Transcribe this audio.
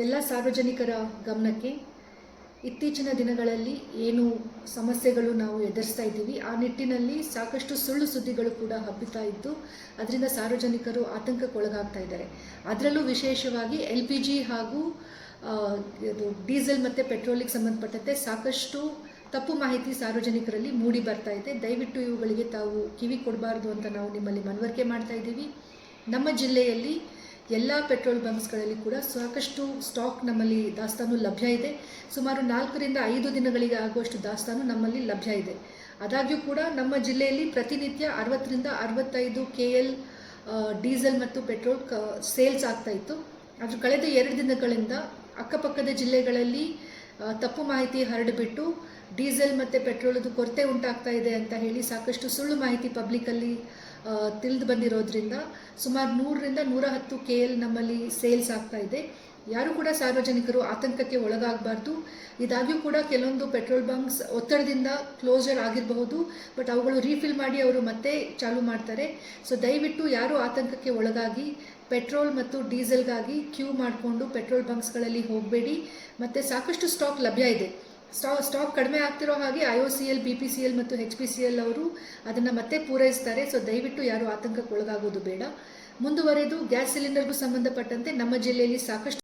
ಎಲ್ಲ ಸಾರ್ವಜನಿಕರ ಗಮನಕ್ಕೆ ಇತ್ತೀಚಿನ ದಿನಗಳಲ್ಲಿ ಏನು ಸಮಸ್ಯೆಗಳು ನಾವು ಎದುರಿಸ್ತಾ ಇದ್ದೀವಿ ಆ ನಿಟ್ಟಿನಲ್ಲಿ ಸಾಕಷ್ಟು ಸುಳ್ಳು ಸುದ್ದಿಗಳು ಕೂಡ ಹಬ್ಬಿತಾ ಇದ್ದು ಅದರಿಂದ ಸಾರ್ವಜನಿಕರು ಆತಂಕಕ್ಕೊಳಗಾಗ್ತಾ ಇದ್ದಾರೆ. ಅದರಲ್ಲೂ ವಿಶೇಷವಾಗಿ LPG ಹಾಗೂ ಡೀಸೆಲ್ ಮತ್ತು ಪೆಟ್ರೋಲಿಗೆ ಸಂಬಂಧಪಟ್ಟಂತೆ ಸಾಕಷ್ಟು ತಪ್ಪು ಮಾಹಿತಿ ಸಾರ್ವಜನಿಕರಲ್ಲಿ ಮೂಡಿ ಬರ್ತಾ ಇದೆ. ದಯವಿಟ್ಟು ಇವುಗಳಿಗೆ ತಾವು ಕಿವಿ ಕೊಡಬಾರ್ದು ಅಂತ ನಾವು ನಿಮ್ಮಲ್ಲಿ ಮನವರಿಕೆ ಮಾಡ್ತಾ ಇದ್ದೀವಿ. ನಮ್ಮ ಜಿಲ್ಲೆಯಲ್ಲಿ ಎಲ್ಲ ಪೆಟ್ರೋಲ್ ಬಂಕ್ಸ್ಗಳಲ್ಲಿ ಕೂಡ ಸಾಕಷ್ಟು ಸ್ಟಾಕ್ ನಮ್ಮಲ್ಲಿ ದಾಸ್ತಾನು ಲಭ್ಯ ಇದೆ. ಸುಮಾರು 4 ರಿಂದ 5 ದಿನಗಳಿಗೆ ಆಗುವಷ್ಟು ದಾಸ್ತಾನು ನಮ್ಮಲ್ಲಿ ಲಭ್ಯ ಇದೆ. ಆದಾಗ್ಯೂ ಕೂಡ ನಮ್ಮ ಜಿಲ್ಲೆಯಲ್ಲಿ ಪ್ರತಿನಿತ್ಯ 60 ರಿಂದ 65 KL ಡೀಸೆಲ್ ಮತ್ತು ಪೆಟ್ರೋಲ್ ಸೇಲ್ಸ್ ಆಗ್ತಾ ಇತ್ತು. ಆದರೆ ಕಳೆದ 2 ದಿನಗಳಿಂದ ಅಕ್ಕಪಕ್ಕದ ಜಿಲ್ಲೆಗಳಲ್ಲಿ ತಪ್ಪು ಮಾಹಿತಿ ಹರಡಿಬಿಟ್ಟು ಡೀಸೆಲ್ ಮತ್ತು ಪೆಟ್ರೋಲದು ಕೊರತೆ ಉಂಟಾಗ್ತಾ ಇದೆ ಅಂತ ಹೇಳಿ ಸಾಕಷ್ಟು ಸುಳ್ಳು ಮಾಹಿತಿ ಪಬ್ಲಿಕಲ್ಲಿ ತಿಳಿದು ಬಂದಿರೋದ್ರಿಂದ ಸುಮಾರು 100 ರಿಂದ 110 KL ನಮ್ಮಲ್ಲಿ ಸೇಲ್ಸ್ ಆಗ್ತಾ ಇದೆ. ಯಾರು ಕೂಡ ಸಾರ್ವಜನಿಕರು ಆತಂಕಕ್ಕೆ ಒಳಗಾಗಬಾರ್ದು. ಇದಾಗ್ಯೂ ಕೂಡ ಕೆಲವೊಂದು ಪೆಟ್ರೋಲ್ ಬಂಕ್ಸ್ ಒತ್ತಡದಿಂದ ಕ್ಲೋಸರ್ ಆಗಿರಬಹುದು, ಬಟ್ ಅವುಗಳು ರೀಫಿಲ್ ಮಾಡಿ ಅವರು ಮತ್ತೆ ಚಾಲೂ ಮಾಡ್ತಾರೆ. ಸೊ ದಯವಿಟ್ಟು ಯಾರು ಆತಂಕಕ್ಕೆ ಒಳಗಾಗಿ ಪೆಟ್ರೋಲ್ ಮತ್ತು ಡೀಸೆಲ್ಗಾಗಿ ಕ್ಯೂ ಮಾಡಿಕೊಂಡು ಪೆಟ್ರೋಲ್ ಬಂಕ್ಸ್ಗಳಲ್ಲಿ ಹೋಗಬೇಡಿ. ಮತ್ತು ಸಾಕಷ್ಟು ಸ್ಟಾಕ್ ಲಭ್ಯ ಇದೆ. ಸ್ಟಾಕ್ ಕಡಿಮೆ ಆಗ್ತಿರೋ ಹಾಗೆ IOCL, BPCL ಮತ್ತು HPCL ಅವರು ಅದನ್ನು ಮತ್ತೆ ಪೂರೈಸ್ತಾರೆ. ಸೊ ದಯವಿಟ್ಟು ಯಾರು ಆತಂಕಕ್ಕೆ ಒಳಗಾಗೋದು ಬೇಡ. ಮುಂದುವರೆದು ಗ್ಯಾಸ್ ಸಿಲಿಂಡರ್ಗೂ ಸಂಬಂಧಪಟ್ಟಂತೆ ನಮ್ಮ ಜಿಲ್ಲೆಯಲ್ಲಿ ಸಾಕಷ್ಟು